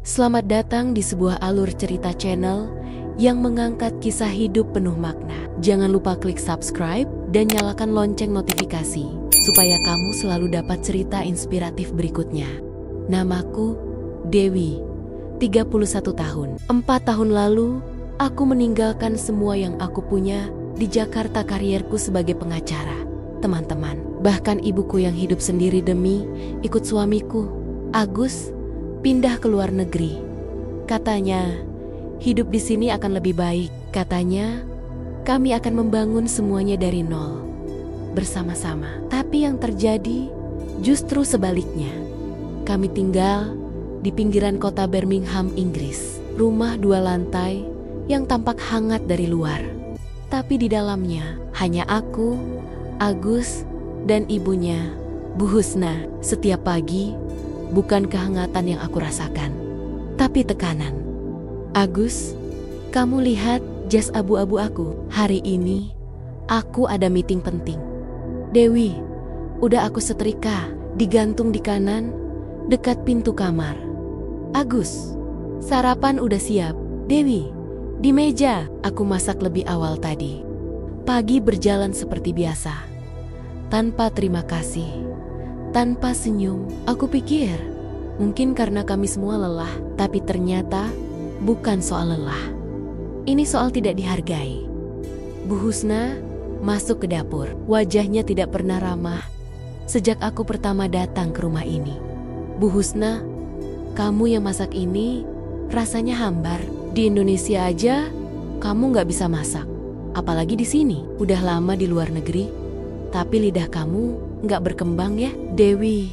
Selamat datang di sebuah alur cerita channel yang mengangkat kisah hidup penuh makna. Jangan lupa klik subscribe dan nyalakan lonceng notifikasi supaya kamu selalu dapat cerita inspiratif berikutnya. Namaku Dewi, 31 tahun. 4 tahun lalu, aku meninggalkan semua yang aku punya di Jakarta, karierku sebagai pengacara, teman-teman, bahkan ibuku yang hidup sendiri demi ikut suamiku, Agus, pindah ke luar negeri. Katanya, hidup di sini akan lebih baik. Katanya, kami akan membangun semuanya dari nol, bersama-sama. Tapi yang terjadi justru sebaliknya. Kami tinggal di pinggiran kota Birmingham, Inggris. Rumah 2 lantai yang tampak hangat dari luar. Tapi di dalamnya hanya aku, Agus, dan ibunya, Bu Husna. Setiap pagi, bukan kehangatan yang aku rasakan, tapi tekanan. Agus, kamu lihat jas abu-abu aku. Hari ini, aku ada meeting penting. Dewi, udah aku setrika, digantung di kanan, dekat pintu kamar. Agus, sarapan udah siap. Dewi, di meja. Aku masak lebih awal tadi. Pagi berjalan seperti biasa, tanpa terima kasih, tanpa senyum. Aku pikir, mungkin karena kami semua lelah, tapi ternyata bukan soal lelah. Ini soal tidak dihargai. Bu Husna masuk ke dapur. Wajahnya tidak pernah ramah sejak aku pertama datang ke rumah ini. Bu Husna, kamu yang masak ini rasanya hambar. Di Indonesia aja kamu nggak bisa masak, apalagi di sini. Udah lama di luar negeri, tapi lidah kamu nggak berkembang ya. Dewi,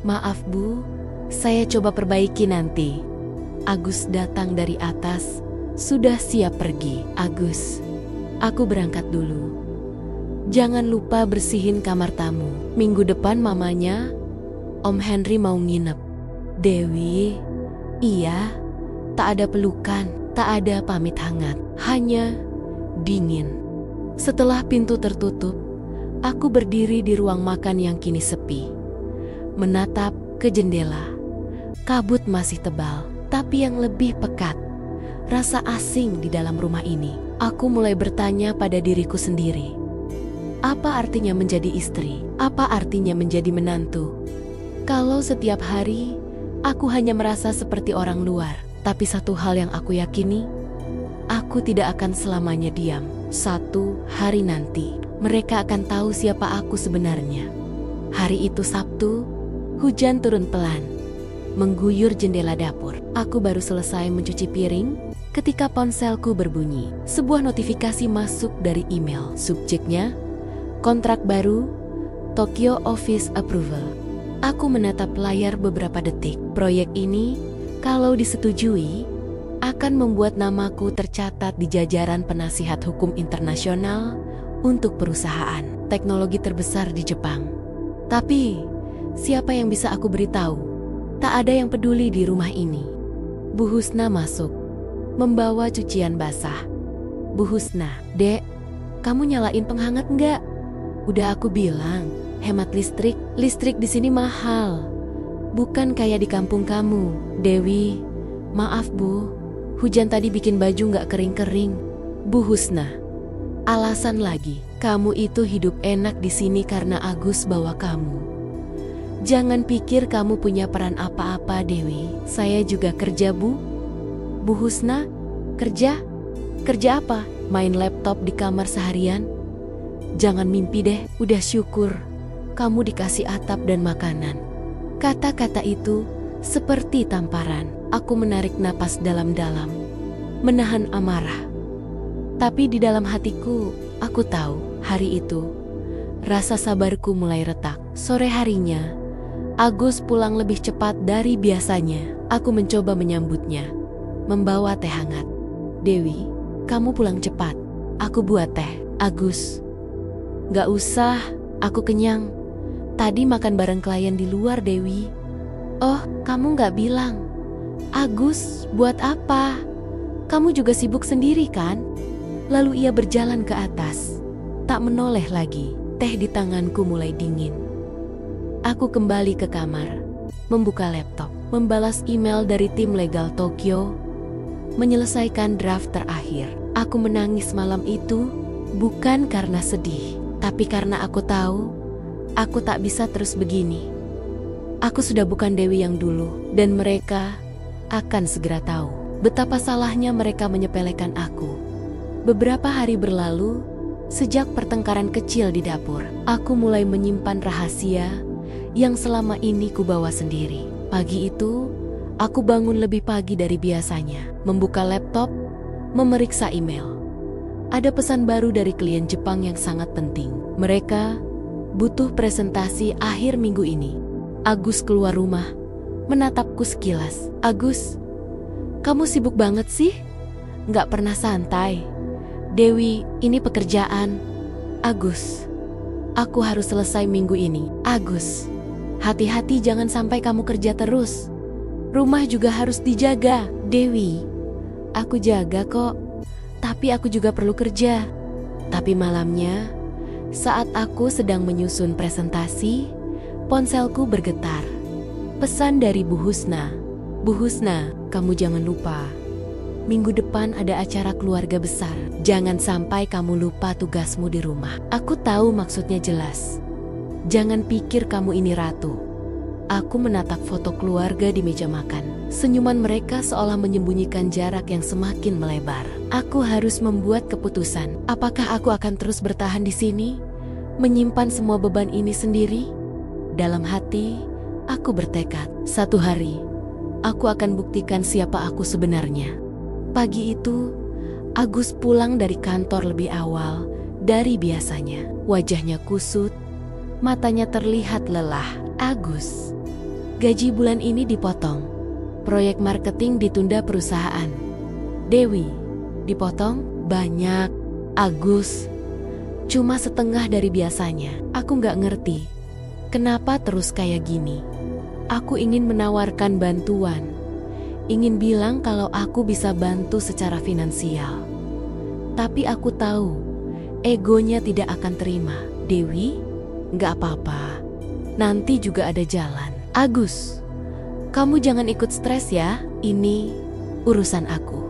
maaf Bu, saya coba perbaiki nanti. Agus datang dari atas, sudah siap pergi. Agus, aku berangkat dulu. Jangan lupa bersihin kamar tamu. Minggu depan mamanya, Om Henry mau nginep. Dewi, iya, tak ada pelukan, tak ada pamit hangat, hanya dingin. Setelah pintu tertutup, aku berdiri di ruang makan yang kini sepi, menatap ke jendela. Kabut masih tebal, tapi yang lebih pekat, rasa asing di dalam rumah ini. Aku mulai bertanya pada diriku sendiri, apa artinya menjadi istri? Apa artinya menjadi menantu? Kalau setiap hari aku hanya merasa seperti orang luar. Tapi satu hal yang aku yakini, aku tidak akan selamanya diam. Satu hari nanti, mereka akan tahu siapa aku sebenarnya. Hari itu Sabtu, hujan turun pelan, mengguyur jendela dapur. Aku baru selesai mencuci piring ketika ponselku berbunyi. Sebuah notifikasi masuk dari email. Subjeknya, kontrak baru, Tokyo Office Approval. Aku menatap layar beberapa detik. Proyek ini, kalau disetujui, akan membuat namaku tercatat di jajaran penasihat hukum internasional untuk perusahaan teknologi terbesar di Jepang. Tapi, siapa yang bisa aku beritahu? Tak ada yang peduli di rumah ini. Bu Husna masuk, membawa cucian basah. Bu Husna, Dek, kamu nyalain penghangat enggak? Udah aku bilang, hemat listrik. Listrik di sini mahal, bukan kayak di kampung kamu. Dewi, maaf Bu, hujan tadi bikin baju nggak kering-kering. Bu Husna, alasan lagi. Kamu itu hidup enak di sini karena Agus bawa kamu. Jangan pikir kamu punya peran apa-apa, Dewi. Saya juga kerja, Bu. Bu Husna, kerja? Kerja apa? Main laptop di kamar seharian? Jangan mimpi deh. Udah syukur kamu dikasih atap dan makanan. Kata-kata itu seperti tamparan. Aku menarik napas dalam-dalam, menahan amarah. Tapi di dalam hatiku, aku tahu hari itu rasa sabarku mulai retak. Sore harinya, Agus pulang lebih cepat dari biasanya. Aku mencoba menyambutnya, membawa teh hangat. Dewi, kamu pulang cepat. Aku buat teh. Agus, gak usah, aku kenyang. Tadi makan bareng klien di luar, Dewi. Oh, kamu gak bilang. Agus, buat apa? Kamu juga sibuk sendiri kan? Lalu ia berjalan ke atas, tak menoleh lagi. Teh di tanganku mulai dingin. Aku kembali ke kamar, membuka laptop. membalas email dari tim legal Tokyo, menyelesaikan draft terakhir. Aku menangis malam itu, bukan karena sedih, tapi karena aku tahu, aku tak bisa terus begini. Aku sudah bukan Dewi yang dulu, dan mereka akan segera tahu betapa salahnya mereka menyepelekan aku. Beberapa hari berlalu, sejak pertengkaran kecil di dapur, aku mulai menyimpan rahasia yang selama ini kubawa sendiri. Pagi itu, aku bangun lebih pagi dari biasanya, membuka laptop, memeriksa email. Ada pesan baru dari klien Jepang yang sangat penting. Mereka butuh presentasi akhir minggu ini. Agus keluar rumah, menatapku sekilas. Agus, kamu sibuk banget sih? Nggak pernah santai. Dewi, ini pekerjaan. Agus, aku harus selesai minggu ini. Agus, hati-hati jangan sampai kamu kerja terus. Rumah juga harus dijaga. Dewi, aku jaga kok. Tapi aku juga perlu kerja. Tapi malamnya, saat aku sedang menyusun presentasi, ponselku bergetar. Pesan dari Bu Husna. Bu Husna, kamu jangan lupa. Minggu depan ada acara keluarga besar. Jangan sampai kamu lupa tugasmu di rumah. Aku tahu maksudnya jelas. Jangan pikir kamu ini ratu. Aku menatap foto keluarga di meja makan. Senyuman mereka seolah menyembunyikan jarak yang semakin melebar. Aku harus membuat keputusan. Apakah aku akan terus bertahan di sini? Menyimpan semua beban ini sendiri? Dalam hati, aku bertekad. Suatu hari, aku akan buktikan siapa aku sebenarnya. Pagi itu, Agus pulang dari kantor lebih awal dari biasanya. Wajahnya kusut, matanya terlihat lelah. Agus, gaji bulan ini dipotong. Proyek marketing ditunda perusahaan. Dewi, dipotong banyak. Agus, cuma setengah dari biasanya. Aku nggak ngerti, kenapa terus kayak gini. Aku ingin menawarkan bantuan. Ingin bilang kalau aku bisa bantu secara finansial. Tapi aku tahu, egonya tidak akan terima. Dewi, nggak apa-apa. Nanti juga ada jalan. Agus, kamu jangan ikut stres ya. Ini urusan aku.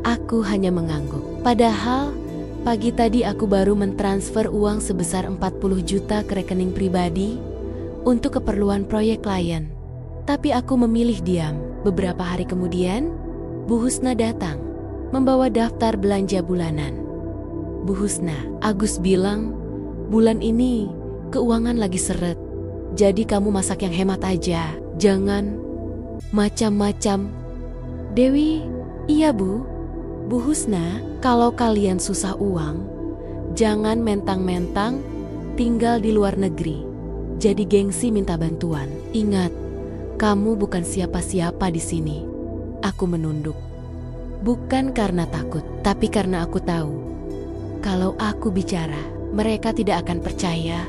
Aku hanya mengangguk. Padahal, pagi tadi aku baru mentransfer uang sebesar 40 juta ke rekening pribadi untuk keperluan proyek klien. Tapi aku memilih diam. Beberapa hari kemudian, Bu Husna datang, membawa daftar belanja bulanan. Bu Husna, Agus bilang, bulan ini keuangan lagi seret. Jadi kamu masak yang hemat aja. Jangan macam-macam. Dewi, iya Bu. Bu Husna, kalau kalian susah uang, jangan mentang-mentang tinggal di luar negeri. Jadi gengsi minta bantuan. Ingat, kamu bukan siapa-siapa di sini. Aku menunduk. Bukan karena takut, tapi karena aku tahu. Kalau aku bicara, mereka tidak akan percaya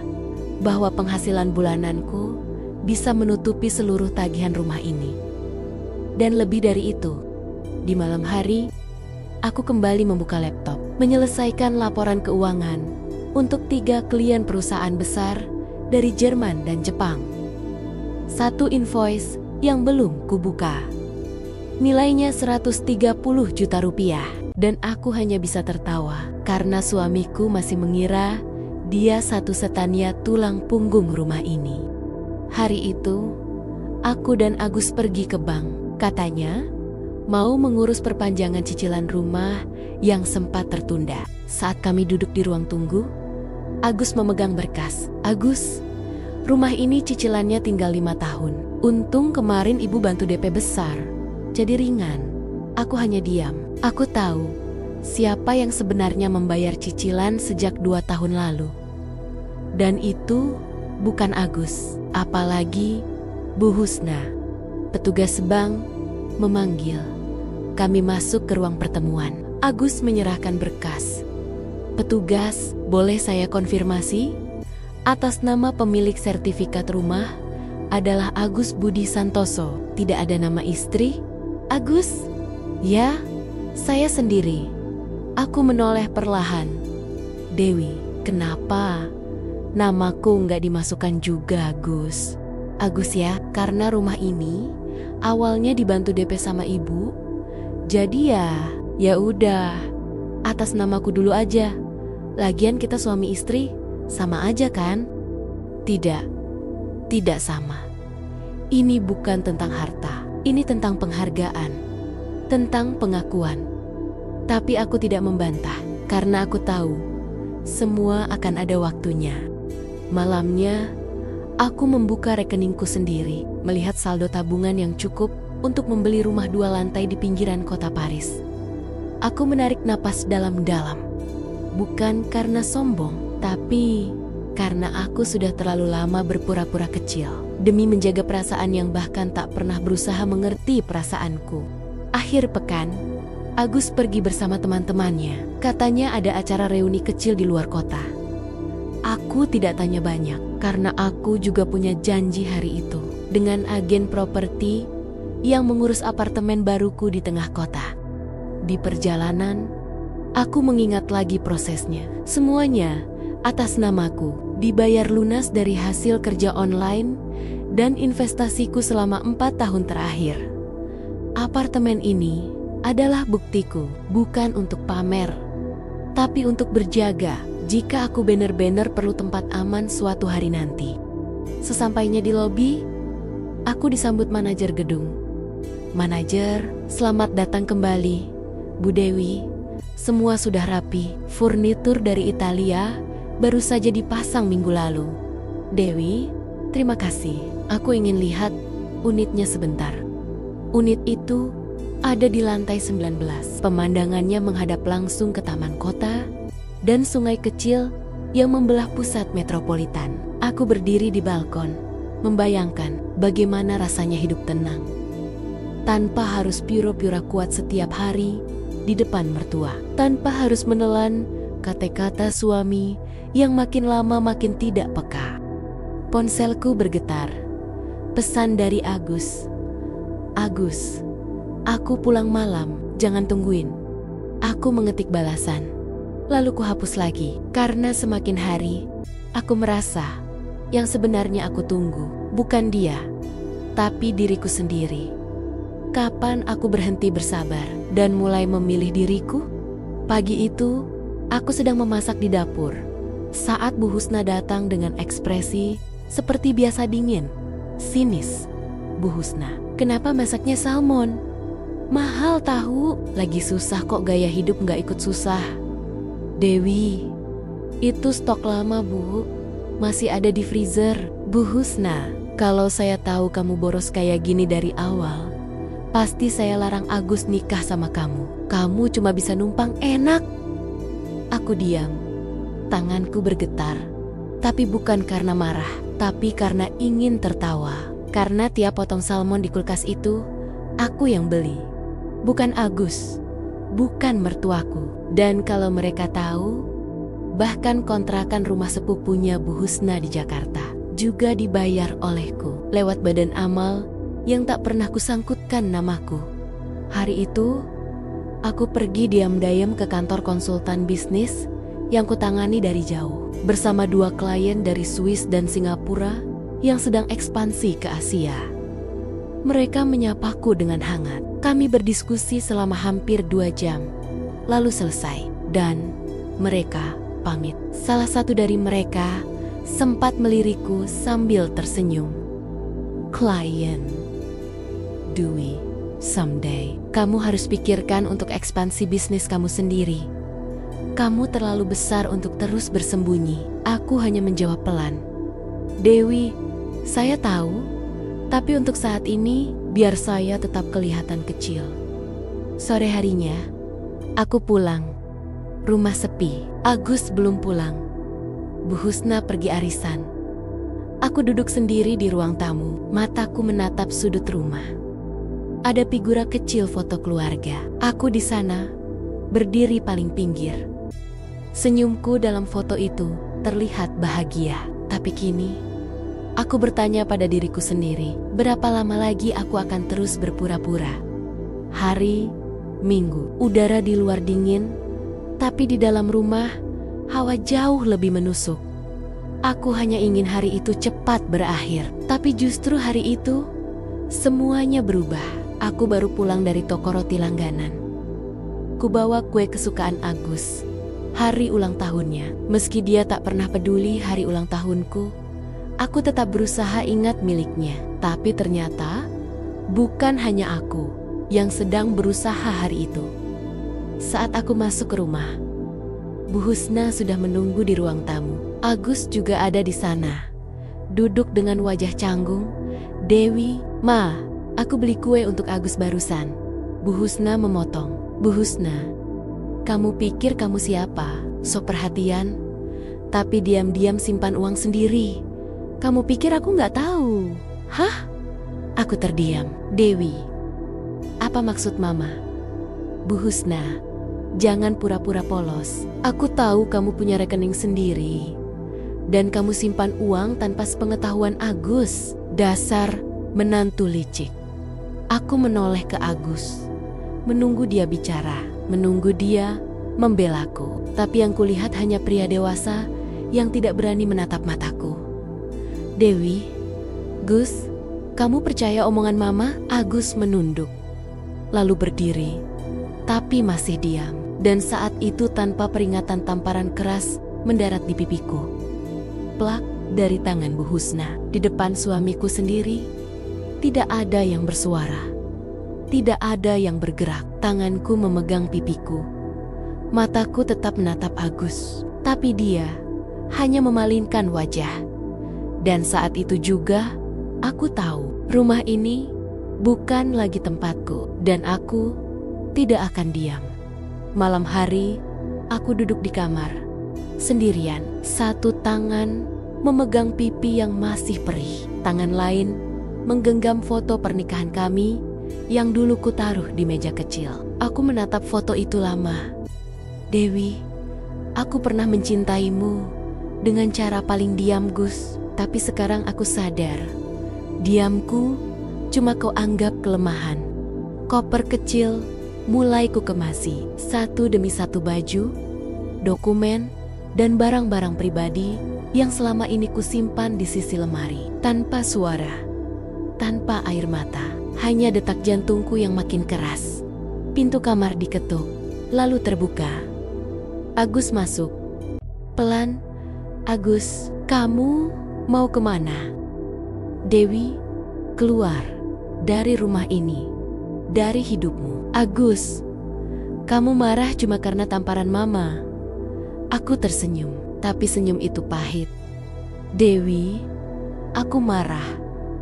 bahwa penghasilan bulananku bisa menutupi seluruh tagihan rumah ini. Dan lebih dari itu, di malam hari, aku kembali membuka laptop, menyelesaikan laporan keuangan untuk 3 klien perusahaan besar dari Jerman dan Jepang. Satu invoice yang belum kubuka. Nilainya 130 juta rupiah. Dan aku hanya bisa tertawa karena suamiku masih mengira dia satu-satunya tulang punggung rumah ini. Hari itu, aku dan Agus pergi ke bank. Katanya, mau mengurus perpanjangan cicilan rumah yang sempat tertunda. Saat kami duduk di ruang tunggu, Agus memegang berkas. Agus, rumah ini cicilannya tinggal 5 tahun. Untung kemarin ibu bantu DP besar, jadi ringan. Aku hanya diam. Aku tahu siapa yang sebenarnya membayar cicilan sejak 2 tahun lalu. Dan itu bukan Agus, apalagi Bu Husna. Petugas bank memanggil. Kami masuk ke ruang pertemuan. Agus menyerahkan berkas. Petugas, boleh saya konfirmasi? Atas nama pemilik sertifikat rumah adalah Agus Budi Santoso. Tidak ada nama istri? Agus? Ya, saya sendiri. Aku menoleh perlahan. Dewi, kenapa? Namaku nggak dimasukkan juga, Agus. Agus ya, karena rumah ini Awalnya dibantu DP sama ibu. Jadi ya udah, atas namaku dulu aja. Lagian kita suami istri, sama aja kan? Tidak sama. Ini bukan tentang harta, ini tentang penghargaan, tentang pengakuan. Tapi aku tidak membantah, karena aku tahu semua akan ada waktunya. Malamnya, aku membuka rekeningku sendiri, melihat saldo tabungan yang cukup untuk membeli rumah 2 lantai di pinggiran kota Paris. Aku menarik napas dalam-dalam, bukan karena sombong, tapi karena aku sudah terlalu lama berpura-pura kecil demi menjaga perasaan yang bahkan tak pernah berusaha mengerti perasaanku. Akhir pekan, Agus pergi bersama teman-temannya. Katanya ada acara reuni kecil di luar kota. Aku tidak tanya banyak, karena aku juga punya janji hari itu dengan agen properti yang mengurus apartemen baruku di tengah kota. Di perjalanan, aku mengingat lagi prosesnya. Semuanya atas namaku, dibayar lunas dari hasil kerja online dan investasiku selama 4 tahun terakhir. Apartemen ini adalah buktiku, bukan untuk pamer, tapi untuk berjaga jika aku benar-benar perlu tempat aman suatu hari nanti. Sesampainya di lobi, aku disambut manajer gedung. "Manajer, selamat datang kembali. Bu Dewi, semua sudah rapi. Furnitur dari Italia baru saja dipasang minggu lalu." "Dewi, terima kasih. Aku ingin lihat unitnya sebentar." Unit itu ada di lantai 19. Pemandangannya menghadap langsung ke taman kota dan sungai kecil yang membelah pusat metropolitan. Aku berdiri di balkon, membayangkan bagaimana rasanya hidup tenang, tanpa harus pura-pura kuat setiap hari di depan mertua, tanpa harus menelan kata-kata suami yang makin lama makin tidak peka. Ponselku bergetar. Pesan dari Agus. "Agus, aku pulang malam, jangan tungguin." Aku mengetik balasan, lalu kuhapus lagi, karena semakin hari, aku merasa yang sebenarnya aku tunggu bukan dia, tapi diriku sendiri. Kapan aku berhenti bersabar dan mulai memilih diriku? Pagi itu, aku sedang memasak di dapur, saat Bu Husna datang dengan ekspresi seperti biasa dingin, sinis. "Bu Husna, kenapa masaknya salmon? Mahal tahu, lagi susah kok, gaya hidup nggak ikut susah." "Dewi, itu stok lama Bu, masih ada di freezer." "Bu Husna, kalau saya tahu kamu boros kayak gini dari awal, pasti saya larang Agus nikah sama kamu. Kamu cuma bisa numpang enak." Aku diam, tanganku bergetar, tapi bukan karena marah, tapi karena ingin tertawa. Karena tiap potong salmon di kulkas itu, aku yang beli. Bukan Agus, bukan mertuaku. Dan kalau mereka tahu, bahkan kontrakan rumah sepupunya Bu Husna di Jakarta juga dibayar olehku lewat badan amal yang tak pernah kusangkutkan namaku. Hari itu, aku pergi diam-diam ke kantor konsultan bisnis yang kutangani dari jauh, bersama 2 klien dari Swiss dan Singapura yang sedang ekspansi ke Asia. Mereka menyapaku dengan hangat. Kami berdiskusi selama hampir 2 jam, lalu selesai, dan mereka pamit. Salah satu dari mereka sempat melirikku sambil tersenyum. "Klien, Dwi, someday kamu harus pikirkan untuk ekspansi bisnis kamu sendiri. Kamu terlalu besar untuk terus bersembunyi." Aku hanya menjawab pelan, "Dewi, saya tahu, tapi untuk saat ini biar saya tetap kelihatan kecil." Sore harinya, aku pulang. Rumah sepi. Agus belum pulang. Bu Husna pergi arisan. Aku duduk sendiri di ruang tamu, mataku menatap sudut rumah. Ada figura kecil foto keluarga. Aku di sana, berdiri paling pinggir. Senyumku dalam foto itu terlihat bahagia. Tapi kini, aku bertanya pada diriku sendiri, berapa lama lagi aku akan terus berpura-pura? Hari, minggu, udara di luar dingin, tapi di dalam rumah, hawa jauh lebih menusuk. Aku hanya ingin hari itu cepat berakhir, tapi justru hari itu Semuanya berubah. Aku baru pulang dari toko roti langganan. Kubawa kue kesukaan Agus, hari ulang tahunnya. Meski dia tak pernah peduli hari ulang tahunku, aku tetap berusaha ingat miliknya. Tapi ternyata bukan hanya aku yang sedang berusaha hari itu. Saat aku masuk ke rumah, Bu Husna sudah menunggu di ruang tamu. Agus juga ada di sana, duduk dengan wajah canggung. "Dewi, Ma, aku beli kue untuk Agus barusan." Bu Husna memotong. "Bu Husna, kamu pikir kamu siapa? Sok perhatian, tapi diam-diam simpan uang sendiri. Kamu pikir aku nggak tahu?" "Hah?" Aku terdiam. "Dewi, apa maksud Mama?" "Bu Husna, jangan pura-pura polos. Aku tahu kamu punya rekening sendiri, dan kamu simpan uang tanpa sepengetahuan Agus. Dasar menantu licik." Aku menoleh ke Agus, menunggu dia bicara, menunggu dia membelaku. Tapi yang kulihat hanya pria dewasa yang tidak berani menatap mataku. "Dewi, Gus, kamu percaya omongan Mama?" Agus menunduk, lalu berdiri, tapi masih diam. Dan saat itu tanpa peringatan tamparan keras mendarat di pipiku. Plak dari tangan Bu Husna. Di depan suamiku sendiri, tidak ada yang bersuara. Tidak ada yang bergerak. Tanganku memegang pipiku. Mataku tetap menatap Agus, tapi dia hanya memalingkan wajah. Dan saat itu juga, aku tahu rumah ini bukan lagi tempatku, dan aku tidak akan diam. Malam hari, aku duduk di kamar, sendirian. Satu tangan memegang pipi yang masih perih. Tangan lain menggenggam foto pernikahan kami yang dulu kutaruh di meja kecil. Aku menatap foto itu lama. "Dewi, aku pernah mencintaimu dengan cara paling diam, Gus. Tapi sekarang aku sadar, diamku cuma kau anggap kelemahan." Koper kecil mulai ku kemasi, satu demi satu baju, dokumen, dan barang-barang pribadi yang selama ini kusimpan di sisi lemari. Tanpa suara, tanpa air mata, hanya detak jantungku yang makin keras. Pintu kamar diketuk, lalu terbuka. Agus masuk. Pelan. "Agus, kamu mau kemana?" "Dewi, keluar dari rumah ini, dari hidupmu." "Agus, kamu marah cuma karena tamparan Mama." Aku tersenyum, tapi senyum itu pahit. "Dewi, aku marah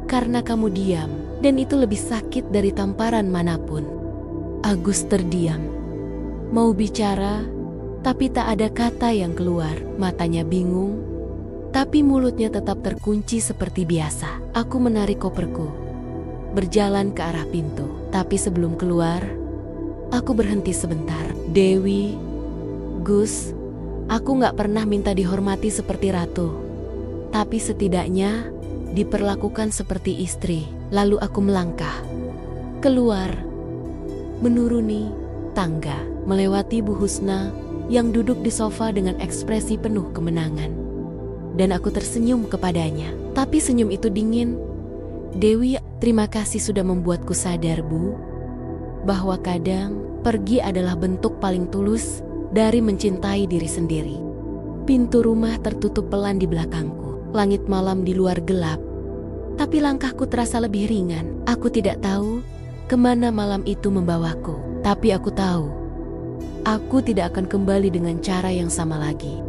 karena kamu diam, dan itu lebih sakit dari tamparan manapun." Agus terdiam, mau bicara, tapi tak ada kata yang keluar. Matanya bingung, tapi mulutnya tetap terkunci seperti biasa. Aku menarik koperku, berjalan ke arah pintu. Tapi sebelum keluar, aku berhenti sebentar. "Dewi, Gus, aku gak pernah minta dihormati seperti ratu, tapi setidaknya diperlakukan seperti istri." Lalu aku melangkah keluar, menuruni tangga, melewati Bu Husna yang duduk di sofa dengan ekspresi penuh kemenangan. Dan aku tersenyum kepadanya, tapi senyum itu dingin. "Dewi, terima kasih sudah membuatku sadar, Bu, bahwa kadang pergi adalah bentuk paling tulus dari mencintai diri sendiri." Pintu rumah tertutup pelan di belakangku. Langit malam di luar gelap, tapi langkahku terasa lebih ringan. Aku tidak tahu kemana malam itu membawaku, tapi aku tahu aku tidak akan kembali dengan cara yang sama lagi.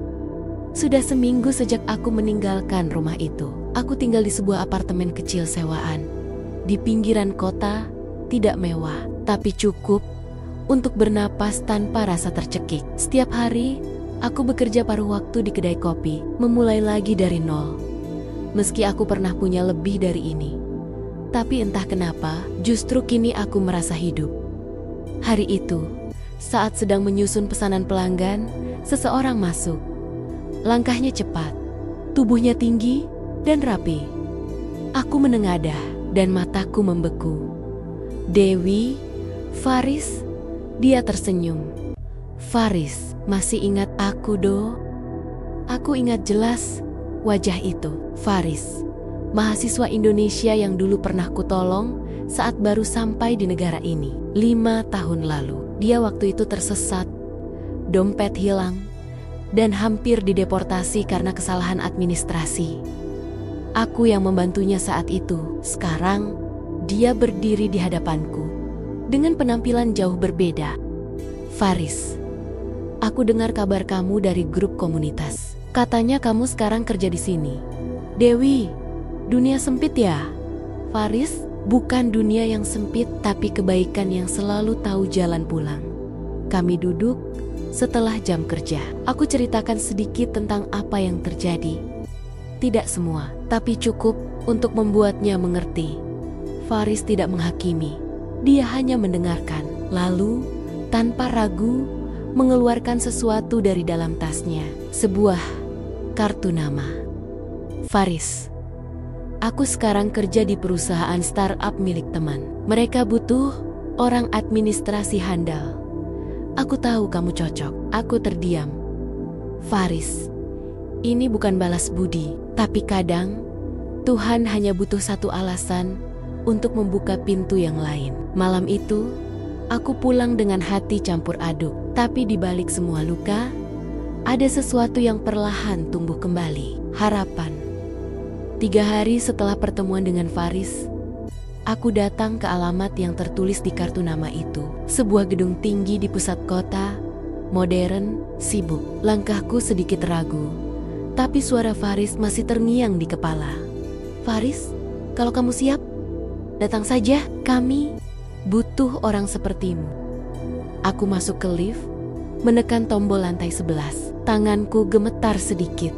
Sudah seminggu sejak aku meninggalkan rumah itu. Aku tinggal di sebuah apartemen kecil sewaan di pinggiran kota, tidak mewah, tapi cukup untuk bernapas tanpa rasa tercekik. Setiap hari, aku bekerja paruh waktu di kedai kopi, memulai lagi dari nol. Meski aku pernah punya lebih dari ini, tapi entah kenapa, justru kini aku merasa hidup. Hari itu, saat sedang menyusun pesanan pelanggan, seseorang masuk. Langkahnya cepat, tubuhnya tinggi dan rapi. Aku menengadah dan mataku membeku. "Dewi, Faris." Dia tersenyum. "Faris, masih ingat aku, Do?" Aku ingat jelas wajah itu. Faris, mahasiswa Indonesia yang dulu pernah kutolong saat baru sampai di negara ini. 5 tahun lalu, dia waktu itu tersesat, dompet hilang, dan hampir dideportasi karena kesalahan administrasi. Aku yang membantunya saat itu. Sekarang, dia berdiri di hadapanku dengan penampilan jauh berbeda. Faris, aku dengar kabar kamu dari grup komunitas. Katanya kamu sekarang kerja di sini. Dewi, dunia sempit ya? Faris, bukan dunia yang sempit, tapi kebaikan yang selalu tahu jalan pulang. Kami duduk setelah jam kerja. Aku ceritakan sedikit tentang apa yang terjadi. Tidak semua, tapi cukup untuk membuatnya mengerti. Faris tidak menghakimi. Dia hanya mendengarkan. Lalu, tanpa ragu, mengeluarkan sesuatu dari dalam tasnya. Sebuah kartu nama. Faris, aku sekarang kerja di perusahaan startup milik teman. Mereka butuh orang administrasi handal. Aku tahu kamu cocok. Aku terdiam. Faris, ini bukan balas budi, tapi kadang Tuhan hanya butuh satu alasan untuk membuka pintu yang lain. Malam itu, aku pulang dengan hati campur aduk. Tapi di balik semua luka, ada sesuatu yang perlahan tumbuh kembali. Harapan. 3 hari setelah pertemuan dengan Faris, aku datang ke alamat yang tertulis di kartu nama itu. Sebuah gedung tinggi di pusat kota, modern, sibuk. Langkahku sedikit ragu, tapi suara Faris masih terngiang di kepala. Faris, kalau kamu siap, datang saja. Kami butuh orang sepertimu. Aku masuk ke lift, menekan tombol lantai 11. Tanganku gemetar sedikit.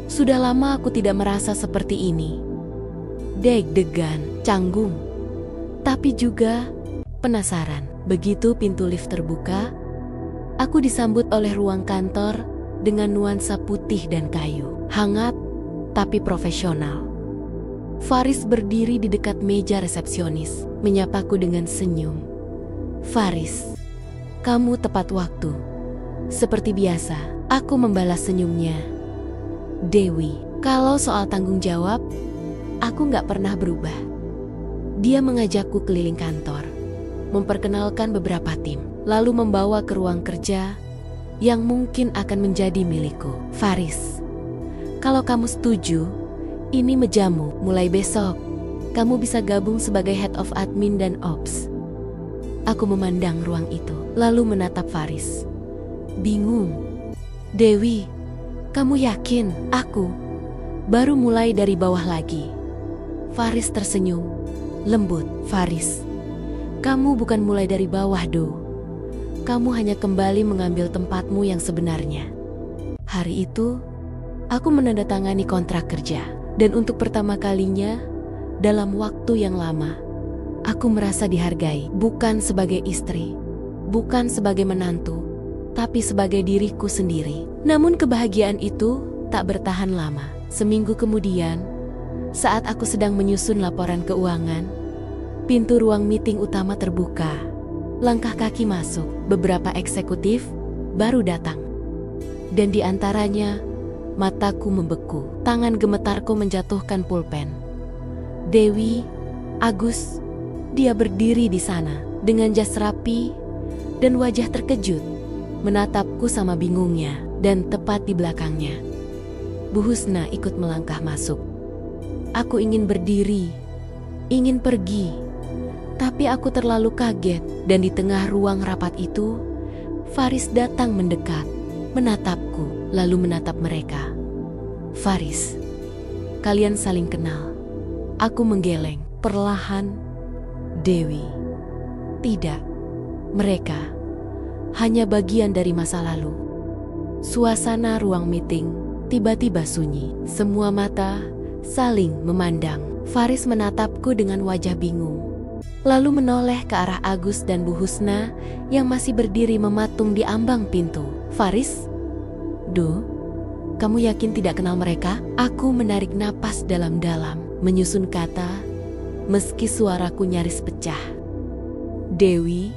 Sudah lama aku tidak merasa seperti ini. Deg-degan, canggung, tapi juga penasaran. Begitu pintu lift terbuka, aku disambut oleh ruang kantor dengan nuansa putih dan kayu. Hangat, tapi profesional. Faris berdiri di dekat meja resepsionis, menyapaku dengan senyum. Faris, kamu tepat waktu. Seperti biasa, aku membalas senyumnya. Dewi, kalau soal tanggung jawab, aku nggak pernah berubah. Dia mengajakku keliling kantor, memperkenalkan beberapa tim, lalu membawa ke ruang kerja yang mungkin akan menjadi milikku. Faris, kalau kamu setuju, ini mejamu. Mulai besok, kamu bisa gabung sebagai Head of Admin dan Ops. Aku memandang ruang itu, lalu menatap Faris. Bingung. Dewi, kamu yakin? Aku baru mulai dari bawah lagi. Faris tersenyum, lembut. Faris, kamu bukan mulai dari bawah, Do. Kamu hanya kembali mengambil tempatmu yang sebenarnya. Hari itu, aku menandatangani kontrak kerja. Dan untuk pertama kalinya, dalam waktu yang lama, aku merasa dihargai. Bukan sebagai istri, bukan sebagai menantu, tapi sebagai diriku sendiri. Namun kebahagiaan itu tak bertahan lama. Seminggu kemudian, saat aku sedang menyusun laporan keuangan, pintu ruang meeting utama terbuka. Langkah kaki masuk. Beberapa eksekutif baru datang. Dan di antaranya, mataku membeku. Tangan gemetarku menjatuhkan pulpen. Dewi, Agus, dia berdiri di sana dengan jas rapi dan wajah terkejut, menatapku sama bingungnya. Dan tepat di belakangnya, Bu Husna ikut melangkah masuk. Aku ingin berdiri, ingin pergi, tapi aku terlalu kaget. Dan di tengah ruang rapat itu, Faris datang mendekat, menatapku, lalu menatap mereka. Faris, kalian saling kenal. Aku menggeleng, perlahan. Dewi, tidak. Mereka hanya bagian dari masa lalu. Suasana ruang meeting tiba-tiba sunyi. Semua mata saling memandang. Faris menatapku dengan wajah bingung, lalu menoleh ke arah Agus dan Bu Husna yang masih berdiri mematung di ambang pintu. Faris, Do, kamu yakin tidak kenal mereka? Aku menarik napas dalam-dalam, menyusun kata, meski suaraku nyaris pecah. Dewi,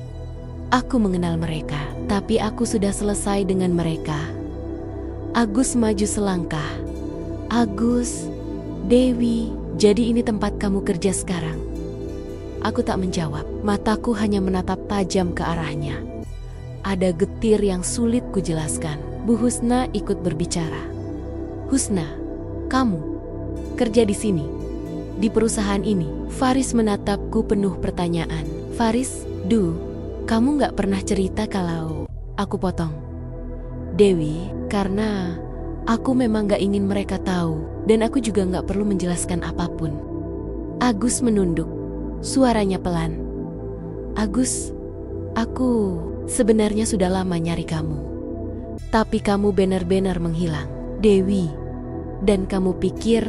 aku mengenal mereka, tapi aku sudah selesai dengan mereka. Agus maju selangkah. Agus, Dewi, jadi ini tempat kamu kerja sekarang. Aku tak menjawab. Mataku hanya menatap tajam ke arahnya. Ada getir yang sulit kujelaskan. Bu Husna ikut berbicara. Husna, kamu kerja di sini, di perusahaan ini? Faris menatapku penuh pertanyaan. Faris, kamu gak pernah cerita kalau... Aku potong. Dewi, karena aku memang gak ingin mereka tahu, dan aku juga gak perlu menjelaskan apapun. Agus menunduk, suaranya pelan. Agus, aku sebenarnya sudah lama nyari kamu. Tapi kamu benar-benar menghilang, Dewi. Dan kamu pikir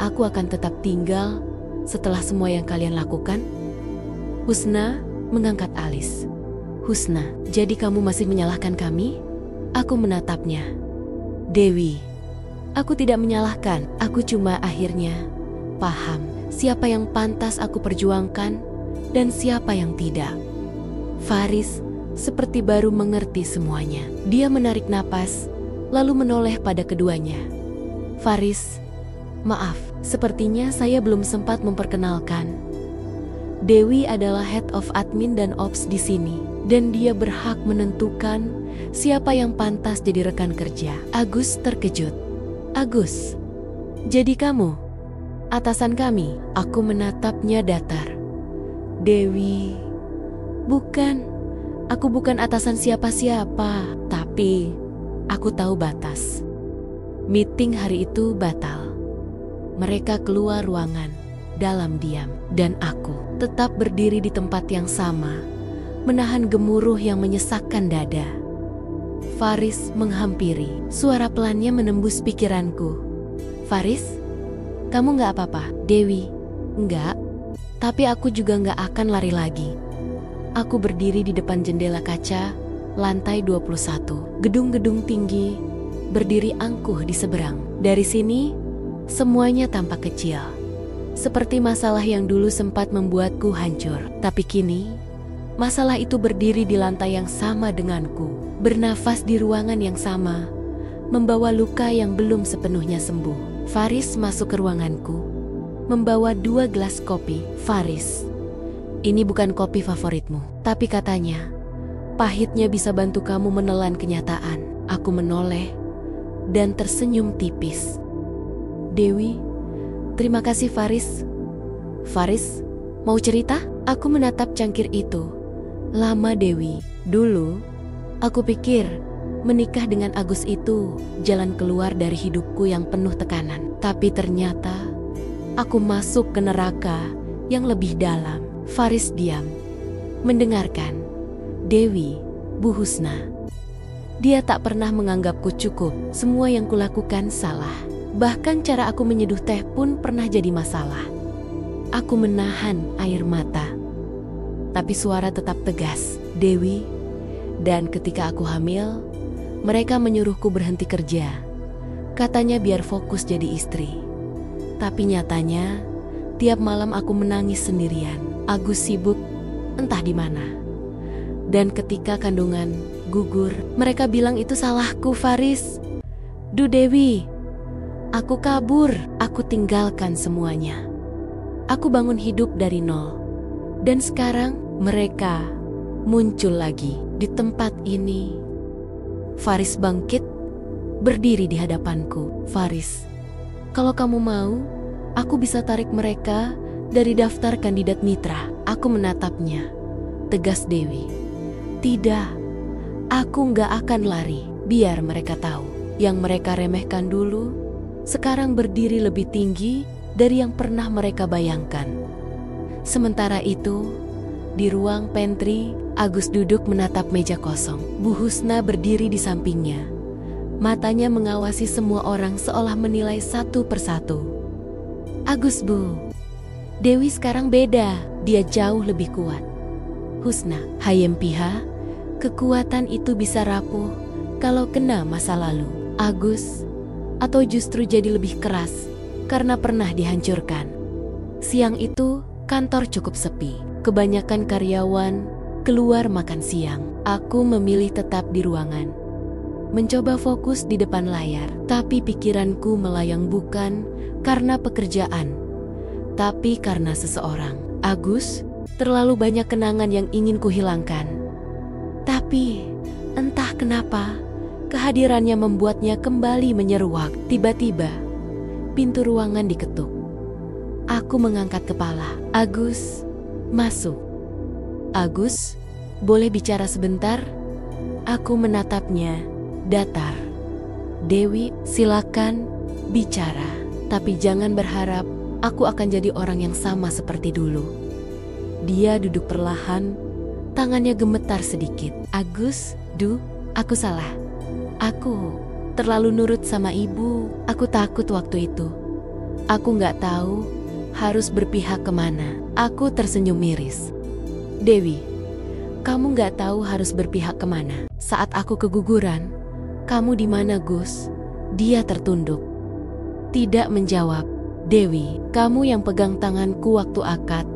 aku akan tetap tinggal setelah semua yang kalian lakukan? Husna mengangkat alis. Husna, jadi kamu masih menyalahkan kami? Aku menatapnya. Dewi, aku tidak menyalahkan. Aku cuma akhirnya paham siapa yang pantas aku perjuangkan dan siapa yang tidak. Faris seperti baru mengerti semuanya. Dia menarik napas, lalu menoleh pada keduanya. Faris, maaf, sepertinya saya belum sempat memperkenalkan. Dewi adalah Head of Admin dan Ops di sini, dan dia berhak menentukan siapa yang pantas jadi rekan kerja. Agus terkejut. Agus, jadi kamu atasan kami? Aku menatapnya datar. Dewi, bukan. Aku bukan atasan siapa-siapa, tapi aku tahu batas. Meeting hari itu batal. Mereka keluar ruangan dalam diam, dan aku tetap berdiri di tempat yang sama, menahan gemuruh yang menyesakkan dada. Faris menghampiri. Suara pelannya menembus pikiranku. Faris, kamu gak apa-apa? Dewi, enggak. Tapi aku juga gak akan lari lagi. Aku berdiri di depan jendela kaca, lantai 21. Gedung-gedung tinggi berdiri angkuh di seberang. Dari sini, semuanya tampak kecil. Seperti masalah yang dulu sempat membuatku hancur. Tapi kini, masalah itu berdiri di lantai yang sama denganku. Bernafas di ruangan yang sama, membawa luka yang belum sepenuhnya sembuh. Faris masuk ke ruanganku, membawa 2 gelas kopi. Faris, ini bukan kopi favoritmu, tapi katanya, pahitnya bisa bantu kamu menelan kenyataan. Aku menoleh dan tersenyum tipis. Dewi, terima kasih Faris. Faris, mau cerita? Aku menatap cangkir itu. Lama Dewi. Dulu, aku pikir menikah dengan Agus itu jalan keluar dari hidupku yang penuh tekanan. Tapi ternyata, aku masuk ke neraka yang lebih dalam. Faris diam, mendengarkan. Dewi, Bu Husna. Dia tak pernah menganggapku cukup. Semua yang kulakukan salah. Bahkan cara aku menyeduh teh pun pernah jadi masalah. Aku menahan air mata. Tapi suara tetap tegas. Dewi, dan ketika aku hamil, mereka menyuruhku berhenti kerja. Katanya biar fokus jadi istri. Tapi nyatanya, tiap malam aku menangis sendirian. Agus sibuk, entah di mana. Dan ketika kandungan gugur, mereka bilang itu salahku, Faris. Dewi, aku kabur, aku tinggalkan semuanya. Aku bangun hidup dari nol. Dan sekarang mereka muncul lagi di tempat ini. Faris bangkit, berdiri di hadapanku. Faris, kalau kamu mau, aku bisa tarik mereka dari daftar kandidat mitra. Aku menatapnya. Tegas Dewi. Tidak, aku nggak akan lari. Biar mereka tahu. Yang mereka remehkan dulu, sekarang berdiri lebih tinggi dari yang pernah mereka bayangkan. Sementara itu, di ruang pantry, Agus duduk menatap meja kosong. Bu Husna berdiri di sampingnya. Matanya mengawasi semua orang seolah menilai satu persatu. Agus, Bu. Dewi sekarang beda, dia jauh lebih kuat. Husna, hayem piha, kekuatan itu bisa rapuh kalau kena masa lalu. Agus, atau justru jadi lebih keras karena pernah dihancurkan. Siang itu, kantor cukup sepi. Kebanyakan karyawan keluar makan siang. Aku memilih tetap di ruangan. Mencoba fokus di depan layar. Tapi pikiranku melayang bukan karena pekerjaan, tapi karena seseorang. Agus, Terlalu banyak kenangan yang ingin kuhilangkan. Tapi, entah kenapa, kehadirannya membuatnya kembali menyeruak. Tiba-tiba, pintu ruangan diketuk. Aku mengangkat kepala. Agus, masuk. Agus, boleh bicara sebentar? Aku menatapnya, datar. Dewi, silakan bicara. Tapi jangan berharap aku akan jadi orang yang sama seperti dulu. Dia duduk perlahan, tangannya gemetar sedikit. Agus, aku salah. Aku terlalu nurut sama ibu. Aku takut waktu itu. Aku nggak tahu harus berpihak kemana. Aku tersenyum miris. Dewi, kamu nggak tahu harus berpihak kemana. Saat aku keguguran, kamu di mana, Gus? Dia tertunduk. Tidak menjawab. Dewi, kamu yang pegang tanganku waktu akad.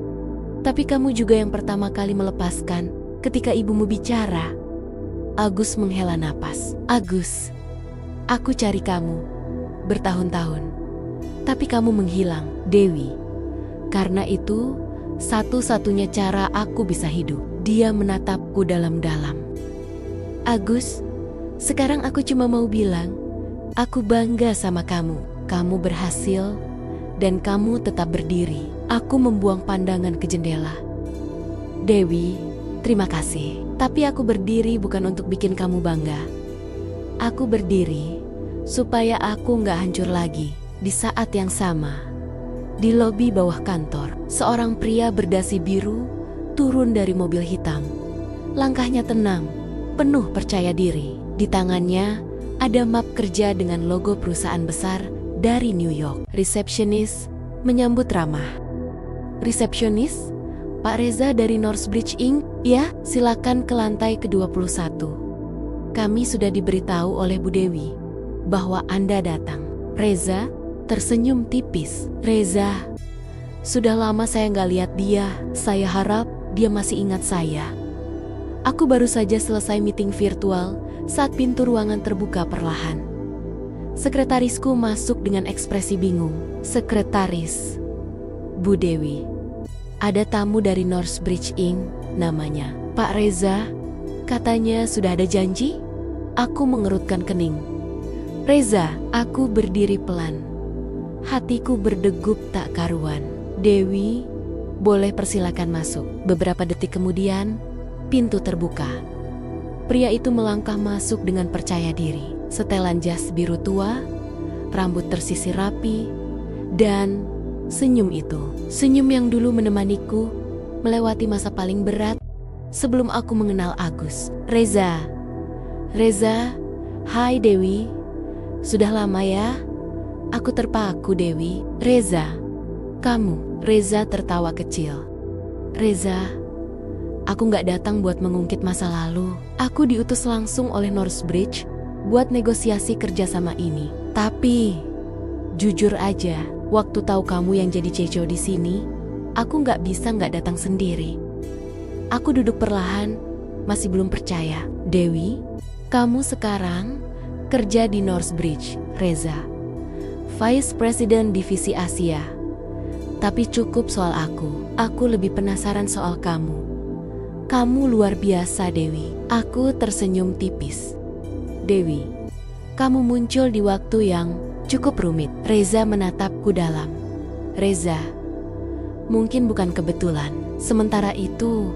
Tapi kamu juga yang pertama kali melepaskan ketika ibumu bicara. Agus menghela napas. Agus, aku cari kamu bertahun-tahun. Tapi kamu menghilang, Dewi. Karena itu, satu-satunya cara aku bisa hidup. Dia menatapku dalam-dalam. Agus, sekarang aku cuma mau bilang, aku bangga sama kamu. Kamu berhasil, dan kamu tetap berdiri. Aku membuang pandangan ke jendela. Dewi, terima kasih. Tapi aku berdiri bukan untuk bikin kamu bangga. Aku berdiri supaya aku nggak hancur lagi. Di saat yang sama, di lobi bawah kantor, seorang pria berdasi biru turun dari mobil hitam. Langkahnya tenang, penuh percaya diri. Di tangannya ada map kerja dengan logo perusahaan besar dari New York. Resepsionis menyambut ramah. Resepsionis, Pak Reza dari Northbridge Inc. Ya, silakan ke lantai ke-21. Kami sudah diberitahu oleh Bu Dewi bahwa Anda datang. Reza tersenyum tipis. Reza, sudah lama saya nggak lihat dia. Saya harap dia masih ingat saya. Aku baru saja selesai meeting virtual saat pintu ruangan terbuka perlahan. Sekretarisku masuk dengan ekspresi bingung. Sekretaris, Bu Dewi, ada tamu dari Northbridge Inc. namanya Pak Reza. Katanya sudah ada janji? Aku mengerutkan kening. Reza, aku berdiri pelan. Hatiku berdegup tak karuan. Dewi, boleh persilakan masuk. Beberapa detik kemudian, pintu terbuka. Pria itu melangkah masuk dengan percaya diri. Setelan jas biru tua, rambut tersisir rapi, dan senyum itu. Senyum yang dulu menemaniku melewati masa paling berat sebelum aku mengenal Agus. Reza, hai Dewi. Sudah lama ya? Aku terpaku, Dewi. Reza, kamu. Reza tertawa kecil. Reza, aku nggak datang buat mengungkit masa lalu. Aku diutus langsung oleh Northbridge buat negosiasi kerjasama ini. Tapi, jujur aja, waktu tahu kamu yang jadi Ceco di sini, aku nggak bisa nggak datang sendiri. Aku duduk perlahan, masih belum percaya. Dewi, kamu sekarang kerja di Northbridge, Reza. Vice President Divisi Asia. Tapi cukup soal aku lebih penasaran soal kamu. Kamu luar biasa, Dewi. Aku tersenyum tipis. Dewi, kamu muncul di waktu yang cukup rumit. Reza menatapku dalam. Reza, mungkin bukan kebetulan. Sementara itu,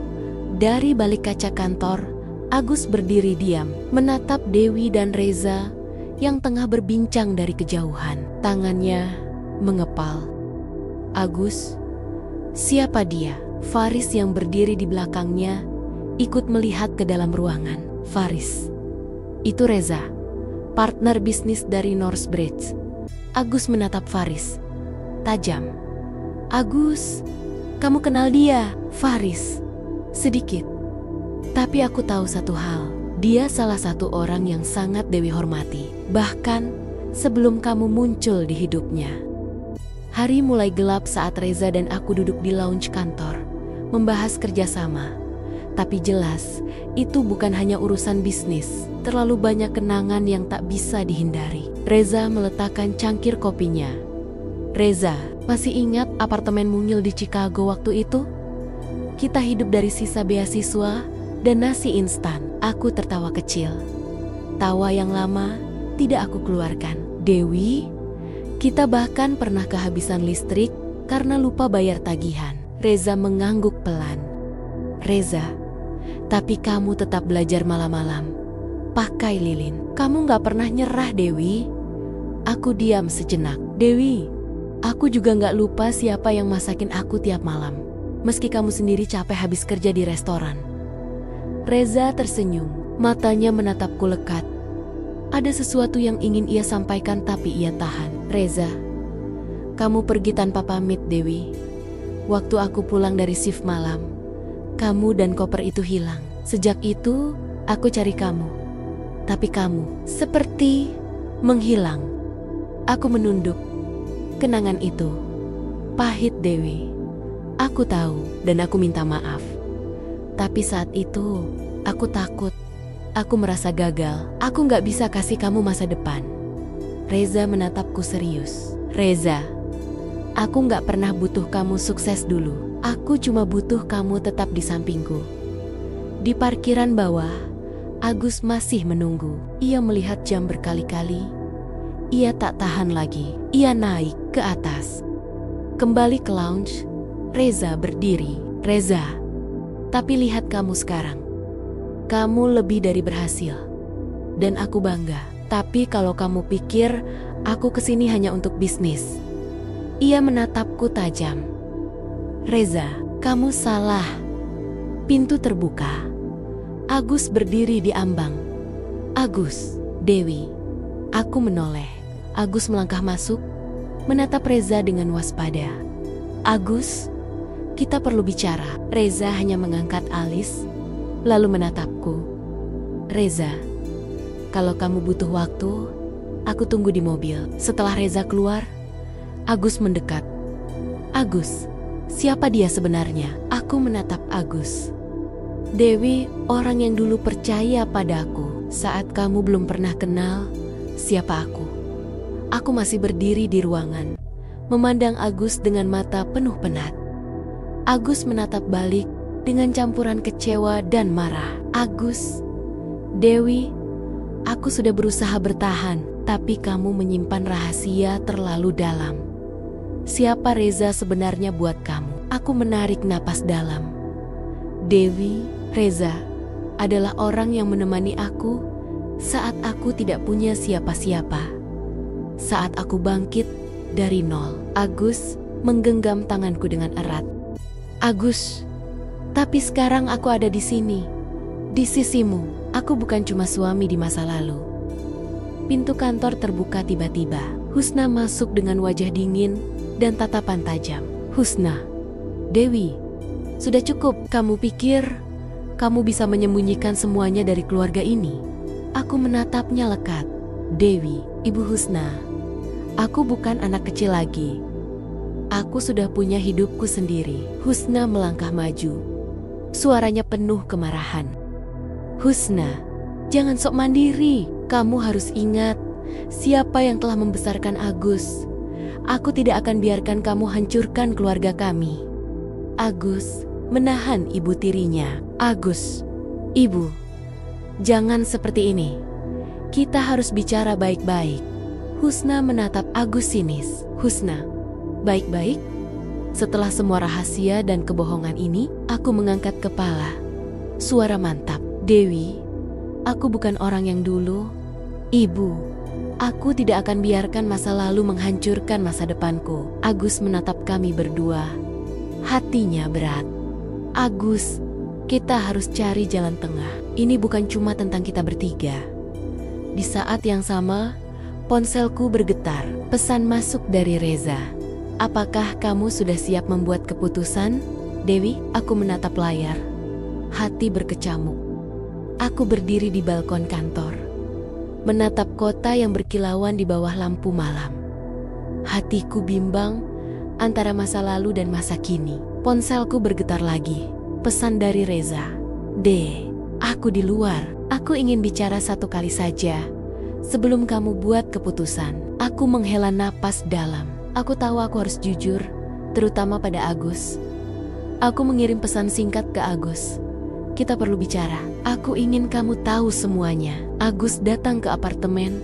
dari balik kaca kantor, Agus berdiri diam, menatap Dewi dan Reza yang tengah berbincang dari kejauhan. Tangannya mengepal. Agus, siapa dia? Faris yang berdiri di belakangnya ikut melihat ke dalam ruangan. Faris, itu Reza, partner bisnis dari Northbridge. Agus menatap Faris, tajam. Agus, kamu kenal dia? Faris, sedikit. Tapi aku tahu satu hal, dia salah satu orang yang sangat Dewi hormati. Bahkan sebelum kamu muncul di hidupnya. Hari mulai gelap saat Reza dan aku duduk di lounge kantor, membahas kerjasama. Tapi jelas, itu bukan hanya urusan bisnis. Terlalu banyak kenangan yang tak bisa dihindari. Reza meletakkan cangkir kopinya. Reza, masih ingat apartemen mungil di Chicago waktu itu? Kita hidup dari sisa beasiswa dan nasi instan. Aku tertawa kecil. Tawa yang lama tidak aku keluarkan. Dewi, kita bahkan pernah kehabisan listrik karena lupa bayar tagihan. Reza mengangguk pelan. Reza, tapi kamu tetap belajar malam-malam. Pakai lilin. Kamu gak pernah nyerah, Dewi. Aku diam sejenak. Dewi, aku juga gak lupa siapa yang masakin aku tiap malam. Meski kamu sendiri capek habis kerja di restoran. Reza tersenyum, matanya menatapku lekat. Ada sesuatu yang ingin ia sampaikan tapi ia tahan. Reza, kamu pergi tanpa pamit, Dewi. Waktu aku pulang dari shift malam, kamu dan koper itu hilang. Sejak itu, aku cari kamu. Tapi kamu seperti menghilang. Aku menunduk. Kenangan itu pahit, Dewi. Aku tahu dan aku minta maaf. Tapi saat itu, aku takut. Aku merasa gagal. Aku gak bisa kasih kamu masa depan. Reza menatapku serius. Reza, aku gak pernah butuh kamu sukses dulu. Aku cuma butuh kamu tetap di sampingku. Di parkiran bawah, Agus masih menunggu. Ia melihat jam berkali-kali. Ia tak tahan lagi. Ia naik ke atas. Kembali ke lounge, Reza berdiri. Reza, tapi lihat kamu sekarang. Kamu lebih dari berhasil. Dan aku bangga. Tapi kalau kamu pikir aku kesini hanya untuk bisnis. Ia menatapku tajam. Reza, kamu salah. Pintu terbuka. Agus berdiri di ambang. Agus, Dewi. Aku menoleh. Agus melangkah masuk, menatap Reza dengan waspada. Agus, kita perlu bicara. Reza hanya mengangkat alis, lalu menatapku. Reza, kalau kamu butuh waktu, aku tunggu di mobil. Setelah Reza keluar, Agus mendekat. Agus, siapa dia sebenarnya? Aku menatap Agus. Dewi, orang yang dulu percaya padaku saat kamu belum pernah kenal siapa aku. Aku masih berdiri di ruangan, memandang Agus dengan mata penuh penat. Agus menatap balik dengan campuran kecewa dan marah. Agus, Dewi, aku sudah berusaha bertahan, tapi kamu menyimpan rahasia terlalu dalam. Siapa Reza sebenarnya buat kamu? Aku menarik napas dalam. Dewi, Reza adalah orang yang menemani aku saat aku tidak punya siapa-siapa. Saat aku bangkit dari nol. Agus menggenggam tanganku dengan erat. Agus, tapi sekarang aku ada di sini, di sisimu. Aku bukan cuma suami di masa lalu. Pintu kantor terbuka tiba-tiba. Husna masuk dengan wajah dingin dan tatapan tajam. Husna, Dewi, sudah cukup. Kamu pikir kamu bisa menyembunyikan semuanya dari keluarga ini? Aku menatapnya lekat. Dewi, Ibu Husna, aku bukan anak kecil lagi. Aku sudah punya hidupku sendiri. Husna melangkah maju. Suaranya penuh kemarahan. Husna, jangan sok mandiri. Kamu harus ingat siapa yang telah membesarkan Agus. Aku tidak akan biarkan kamu hancurkan keluarga kami. Agus menahan ibu tirinya. Agus, Ibu, jangan seperti ini. Kita harus bicara baik-baik. Husna menatap Agus sinis. Husna, baik-baik? Setelah semua rahasia dan kebohongan ini, aku mengangkat kepala. Suara mantap. Dewi, aku bukan orang yang dulu. Ibu, aku tidak akan biarkan masa lalu menghancurkan masa depanku. Agus menatap kami berdua. Hatinya berat. Agus, kita harus cari jalan tengah. Ini bukan cuma tentang kita bertiga. Di saat yang sama, ponselku bergetar. Pesan masuk dari Reza. Apakah kamu sudah siap membuat keputusan? Dewi, aku menatap layar. Hati berkecamuk. Aku berdiri di balkon kantor, menatap kota yang berkilauan di bawah lampu malam. Hatiku bimbang antara masa lalu dan masa kini. Ponselku bergetar lagi. Pesan dari Reza. Aku di luar. Aku ingin bicara satu kali saja. Sebelum kamu buat keputusan. Aku menghela napas dalam. Aku tahu aku harus jujur, terutama pada Agus. Aku mengirim pesan singkat ke Agus. Kita perlu bicara. Aku ingin kamu tahu semuanya. Agus datang ke apartemen.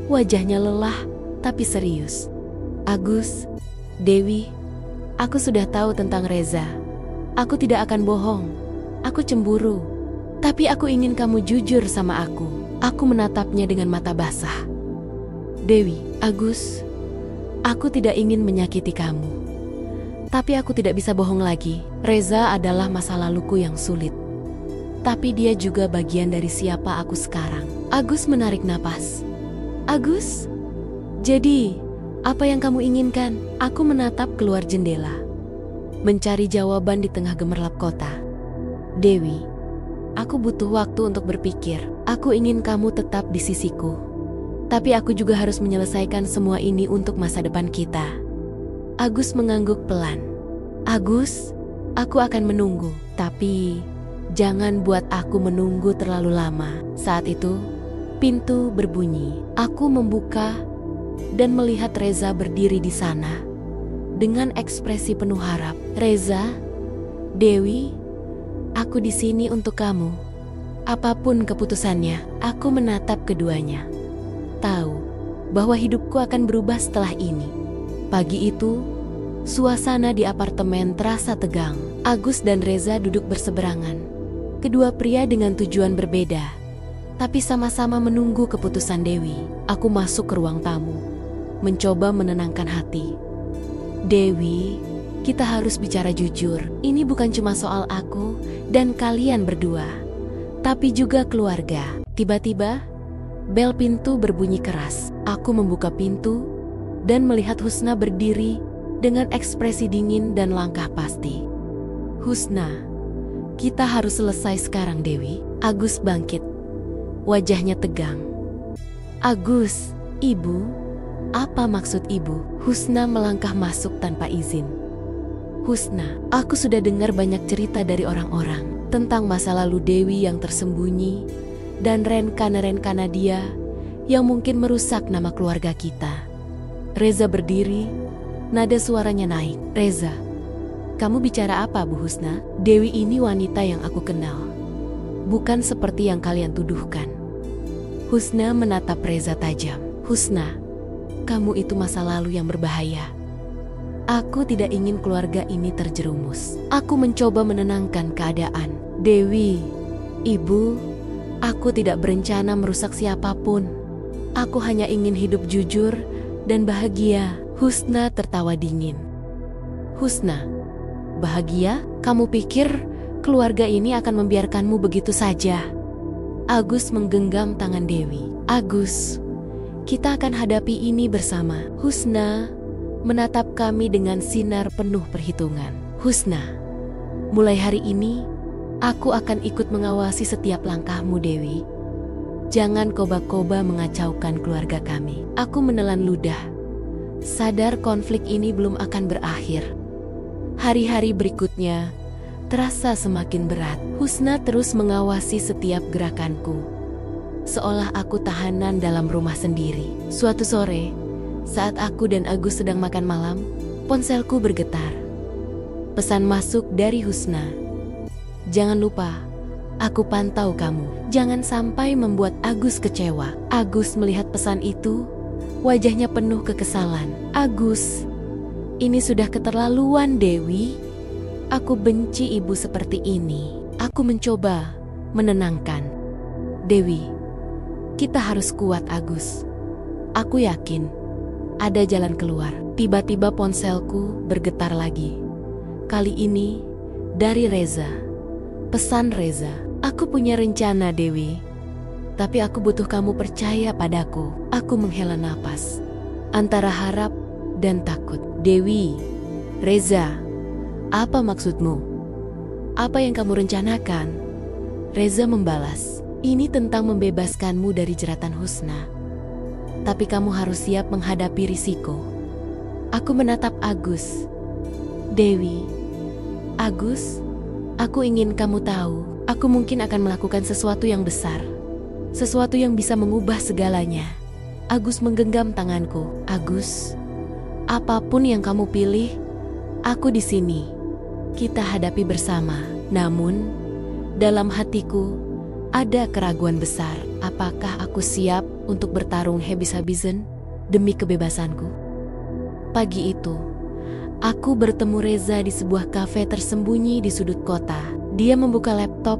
Wajahnya lelah, tapi serius. Agus, Dewi, aku sudah tahu tentang Reza. Aku tidak akan bohong. Aku cemburu. Tapi aku ingin kamu jujur sama aku. Aku menatapnya dengan mata basah. Dewi, Agus, aku tidak ingin menyakiti kamu. Tapi aku tidak bisa bohong lagi. Reza adalah masa laluku yang sulit. Tapi dia juga bagian dari siapa aku sekarang. Agus menarik napas. Agus, jadi apa yang kamu inginkan? Aku menatap keluar jendela, mencari jawaban di tengah gemerlap kota. Dewi, aku butuh waktu untuk berpikir. Aku ingin kamu tetap di sisiku. Tapi aku juga harus menyelesaikan semua ini untuk masa depan kita. Agus mengangguk pelan. Agus, aku akan menunggu. Tapi jangan buat aku menunggu terlalu lama. Saat itu, pintu berbunyi. Aku membuka dan melihat Reza berdiri di sana dengan ekspresi penuh harap. Reza, Dewi, aku di sini untuk kamu. Apapun keputusannya, aku menatap keduanya. Tahu bahwa hidupku akan berubah setelah ini. Pagi itu, suasana di apartemen terasa tegang. Agus dan Reza duduk berseberangan. Kedua pria dengan tujuan berbeda, tapi sama-sama menunggu keputusan Dewi. Aku masuk ke ruang tamu, mencoba menenangkan hati. Dewi, kita harus bicara jujur. Ini bukan cuma soal aku dan kalian berdua, tapi juga keluarga. Tiba-tiba, bel pintu berbunyi keras. Aku membuka pintu dan melihat Husna berdiri dengan ekspresi dingin dan langkah pasti. Husna, kita harus selesai sekarang, Dewi. Agus bangkit. Wajahnya tegang. Agus, ibu, apa maksud ibu? Husna melangkah masuk tanpa izin. Husna, aku sudah dengar banyak cerita dari orang-orang tentang masa lalu Dewi yang tersembunyi dan rencana-rencana dia yang mungkin merusak nama keluarga kita. Reza berdiri, nada suaranya naik. Reza, kamu bicara apa, Bu Husna? Dewi ini wanita yang aku kenal, bukan seperti yang kalian tuduhkan. Husna menatap Reza tajam. Husna, kamu itu masa lalu yang berbahaya. Aku tidak ingin keluarga ini terjerumus. Aku mencoba menenangkan keadaan. Dewi, ibu, aku tidak berencana merusak siapapun. Aku hanya ingin hidup jujur dan bahagia. Husna tertawa dingin. Husna, bahagia? Kamu pikir keluarga ini akan membiarkanmu begitu saja? Agus menggenggam tangan Dewi. Agus, kita akan hadapi ini bersama. Husna menatap kami dengan sinar penuh perhitungan. Husna, mulai hari ini aku akan ikut mengawasi setiap langkahmu, Dewi. Jangan koba-koba mengacaukan keluarga kami. Aku menelan ludah, sadar konflik ini belum akan berakhir. Hari-hari berikutnya terasa semakin berat. Husna terus mengawasi setiap gerakanku, seolah aku tahanan dalam rumah sendiri. Suatu sore, saat aku dan Agus sedang makan malam, ponselku bergetar. Pesan masuk dari Husna. Jangan lupa, aku pantau kamu. Jangan sampai membuat Agus kecewa. Agus melihat pesan itu, wajahnya penuh kekesalan. Agus, ini sudah keterlaluan, Dewi. Aku benci ibu seperti ini. Aku mencoba menenangkan. Dewi, kita harus kuat, Agus. Aku yakin ada jalan keluar. Tiba-tiba ponselku bergetar lagi. Kali ini dari Reza. Pesan Reza. Aku punya rencana, Dewi. Tapi aku butuh kamu percaya padaku. Aku menghela napas antara harap dan takut. Dewi, Reza, apa maksudmu? Apa yang kamu rencanakan? Reza membalas, ini tentang membebaskanmu dari jeratan Husna. Tapi kamu harus siap menghadapi risiko. Aku menatap Agus. Dewi, Agus, aku ingin kamu tahu, aku mungkin akan melakukan sesuatu yang besar. Sesuatu yang bisa mengubah segalanya. Agus menggenggam tanganku. Agus, apapun yang kamu pilih, aku di sini. kita hadapi bersama. Namun, dalam hatiku ada keraguan besar. Apakah aku siap untuk bertarung habis-habisan demi kebebasanku? Pagi itu, aku bertemu Reza di sebuah kafe tersembunyi di sudut kota. Dia membuka laptop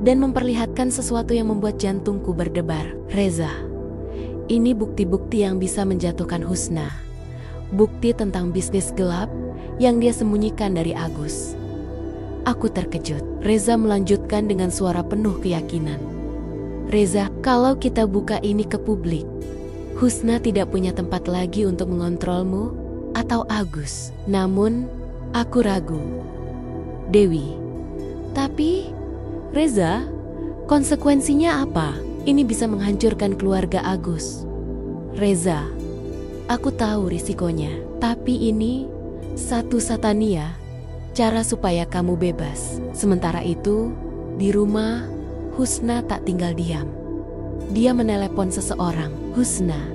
dan memperlihatkan sesuatu yang membuat jantungku berdebar. Reza, ini bukti-bukti yang bisa menjatuhkan Husna. Bukti tentang bisnis gelap yang dia sembunyikan dari Agus. Aku terkejut. Reza melanjutkan dengan suara penuh keyakinan. Reza, kalau kita buka ini ke publik, Husna tidak punya tempat lagi untuk mengontrolmu atau Agus. Namun, aku ragu. Dewi, tapi Reza, konsekuensinya apa? Ini bisa menghancurkan keluarga Agus. Reza, aku tahu risikonya, tapi ini satu-satunya cara supaya kamu bebas. Sementara itu, di rumah, Husna tak tinggal diam. Dia menelepon seseorang. Husna,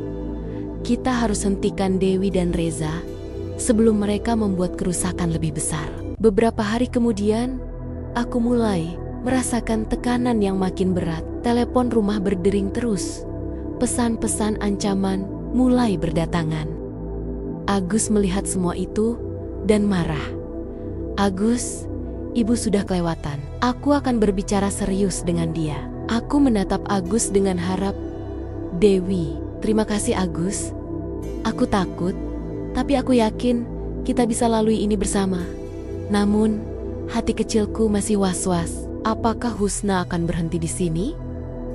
kita harus hentikan Dewi dan Reza sebelum mereka membuat kerusakan lebih besar. Beberapa hari kemudian, aku mulai merasakan tekanan yang makin berat. Telepon rumah berdering terus. Pesan-pesan ancaman mulai berdatangan. Agus melihat semua itu dan marah. Agus, ibu sudah kelewatan. Aku akan berbicara serius dengan dia. Aku menatap Agus dengan harap. Dewi, terima kasih Agus. Aku takut, tapi aku yakin kita bisa lalui ini bersama. Namun, hati kecilku masih was-was. Apakah Husna akan berhenti di sini?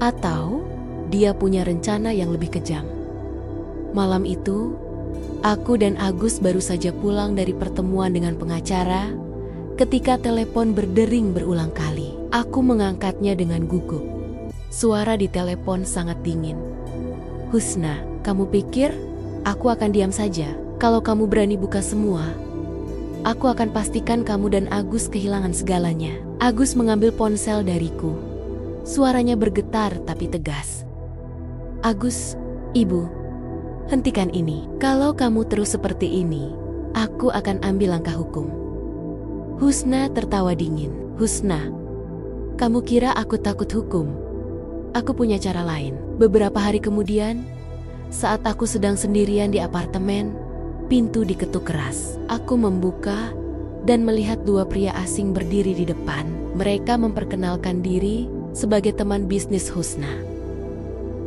Atau dia punya rencana yang lebih kejam? Malam itu, aku dan Agus baru saja pulang dari pertemuan dengan pengacara ketika telepon berdering berulang kali. Aku mengangkatnya dengan gugup. Suara di telepon sangat dingin. Husna, kamu pikir aku akan diam saja? Kalau kamu berani buka semua, aku akan pastikan kamu dan Agus kehilangan segalanya. Agus mengambil ponsel dariku. Suaranya bergetar tapi tegas. Agus, ibu, hentikan ini. Kalau kamu terus seperti ini, aku akan ambil langkah hukum. Husna tertawa dingin. Husna, kamu kira aku takut hukum? Aku punya cara lain. Beberapa hari kemudian, saat aku sedang sendirian di apartemen, pintu diketuk keras. Aku membuka dan melihat dua pria asing berdiri di depan. Mereka memperkenalkan diri sebagai teman bisnis Husna.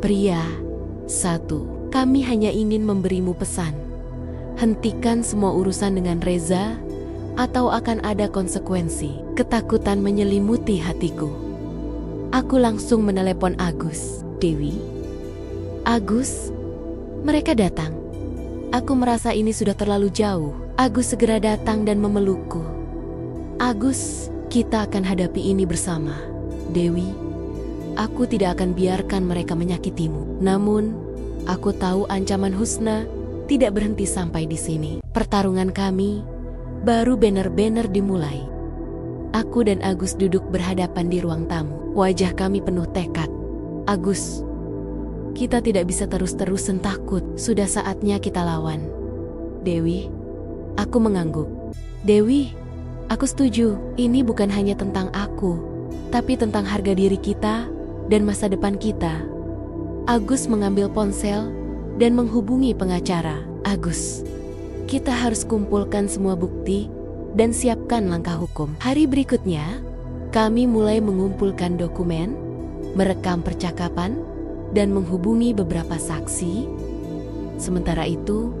Pria, satu, kami hanya ingin memberimu pesan. Hentikan semua urusan dengan Reza atau akan ada konsekuensi. Ketakutan menyelimuti hatiku. Aku langsung menelepon Agus. Dewi, Agus, mereka datang. Aku merasa ini sudah terlalu jauh. Agus segera datang dan memelukku. Agus, kita akan hadapi ini bersama. Dewi, aku tidak akan biarkan mereka menyakitimu. Namun, aku tahu ancaman Husna tidak berhenti sampai di sini. Pertarungan kami baru benar-benar dimulai. Aku dan Agus duduk berhadapan di ruang tamu. Wajah kami penuh tekad. Agus, kita tidak bisa terus-terusan takut. Sudah saatnya kita lawan. Dewi, aku mengangguk. Dewi, aku setuju. Ini bukan hanya tentang aku, tapi tentang harga diri kita dan masa depan kita. Agus mengambil ponsel dan menghubungi pengacara. Agus, kita harus kumpulkan semua bukti dan siapkan langkah hukum. Hari berikutnya, kami mulai mengumpulkan dokumen, merekam percakapan, dan menghubungi beberapa saksi. Sementara itu,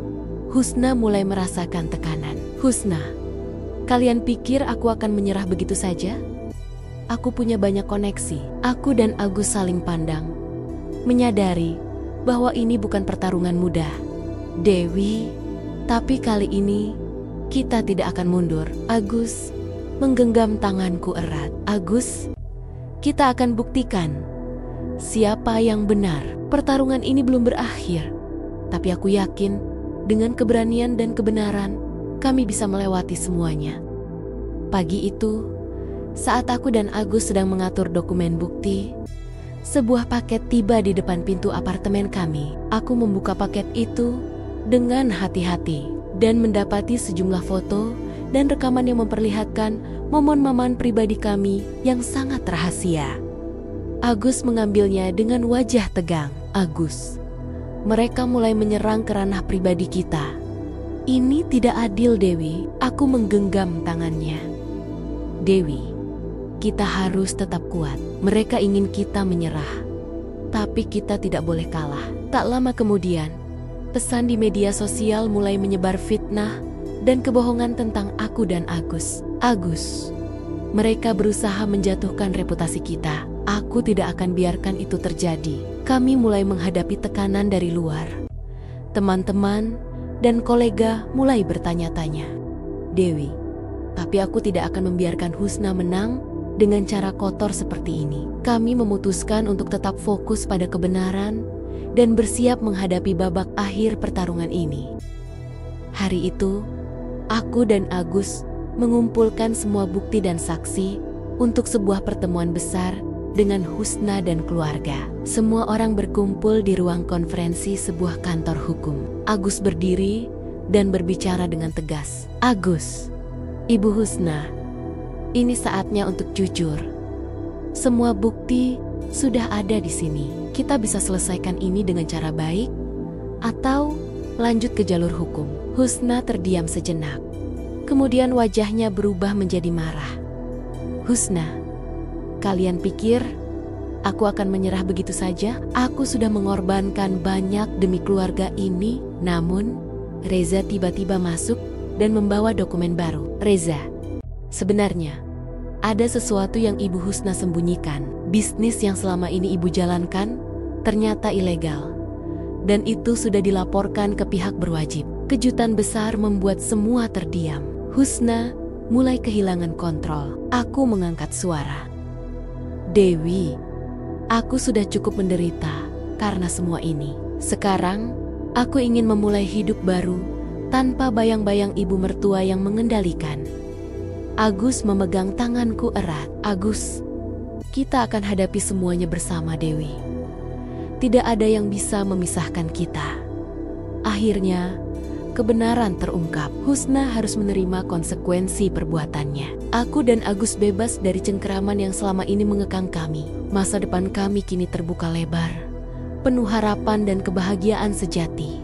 Husna mulai merasakan tekanan. Husna, kalian pikir aku akan menyerah begitu saja? Aku punya banyak koneksi. Aku dan Agus saling pandang, menyadari bahwa ini bukan pertarungan mudah. Dewi, tapi kali ini kita tidak akan mundur. Agus menggenggam tanganku erat. Agus, kita akan buktikan siapa yang benar. Pertarungan ini belum berakhir, tapi aku yakin dengan keberanian dan kebenaran kami bisa melewati semuanya. Pagi itu, saat aku dan Agus sedang mengatur dokumen bukti, sebuah paket tiba di depan pintu apartemen kami. Aku membuka paket itu dengan hati-hati dan mendapati sejumlah foto dan rekaman yang memperlihatkan momen-momen pribadi kami yang sangat rahasia. Agus mengambilnya dengan wajah tegang. Agus, mereka mulai menyerang ke ranah pribadi kita. Ini tidak adil, Dewi. Aku menggenggam tangannya. Dewi, kita harus tetap kuat. Mereka ingin kita menyerah, tapi kita tidak boleh kalah. Tak lama kemudian, pesan di media sosial mulai menyebar fitnah dan kebohongan tentang aku dan Agus. Agus, mereka berusaha menjatuhkan reputasi kita. Aku tidak akan biarkan itu terjadi. Kami mulai menghadapi tekanan dari luar. Teman-teman dan kolega mulai bertanya-tanya. Dewi, tapi aku tidak akan membiarkan Husna menang dengan cara kotor seperti ini. Kami memutuskan untuk tetap fokus pada kebenaran dan bersiap menghadapi babak akhir pertarungan ini. Hari itu, aku dan Agus mengumpulkan semua bukti dan saksi untuk sebuah pertemuan besar dengan Husna dan keluarga. Semua orang berkumpul di ruang konferensi sebuah kantor hukum. Agus berdiri dan berbicara dengan tegas. Agus, Ibu Husna, ini saatnya untuk jujur. Semua bukti sudah ada di sini. Kita bisa selesaikan ini dengan cara baik atau lanjut ke jalur hukum. Husna terdiam sejenak. Kemudian wajahnya berubah menjadi marah. Husna, kalian pikir aku akan menyerah begitu saja? Aku sudah mengorbankan banyak demi keluarga ini. Namun, Reza tiba-tiba masuk dan membawa dokumen baru. Reza, sebenarnya ada sesuatu yang Ibu Husna sembunyikan. Bisnis yang selama ini Ibu jalankan ternyata ilegal. Dan itu sudah dilaporkan ke pihak berwajib. Kejutan besar membuat semua terdiam. Husna mulai kehilangan kontrol. Aku mengangkat suara. Dewi, aku sudah cukup menderita karena semua ini. Sekarang, aku ingin memulai hidup baru tanpa bayang-bayang ibu mertua yang mengendalikan. Agus memegang tanganku erat. Agus, kita akan hadapi semuanya bersama, Dewi. Tidak ada yang bisa memisahkan kita. Akhirnya, kebenaran terungkap. Husna harus menerima konsekuensi perbuatannya. Aku dan Agus bebas dari cengkeraman yang selama ini mengekang kami. Masa depan kami kini terbuka lebar, penuh harapan dan kebahagiaan sejati.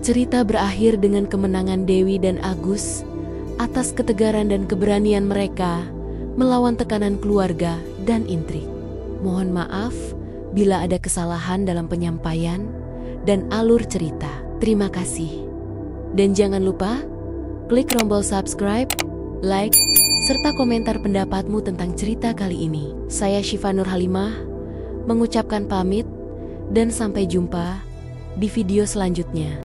Cerita berakhir dengan kemenangan Dewi dan Agus atas ketegaran dan keberanian mereka melawan tekanan keluarga dan intrik. Mohon maaf bila ada kesalahan dalam penyampaian dan alur cerita. Terima kasih. Dan jangan lupa klik tombol subscribe, like, serta komentar pendapatmu tentang cerita kali ini. Saya Syifa Nur Halimah mengucapkan pamit dan sampai jumpa di video selanjutnya.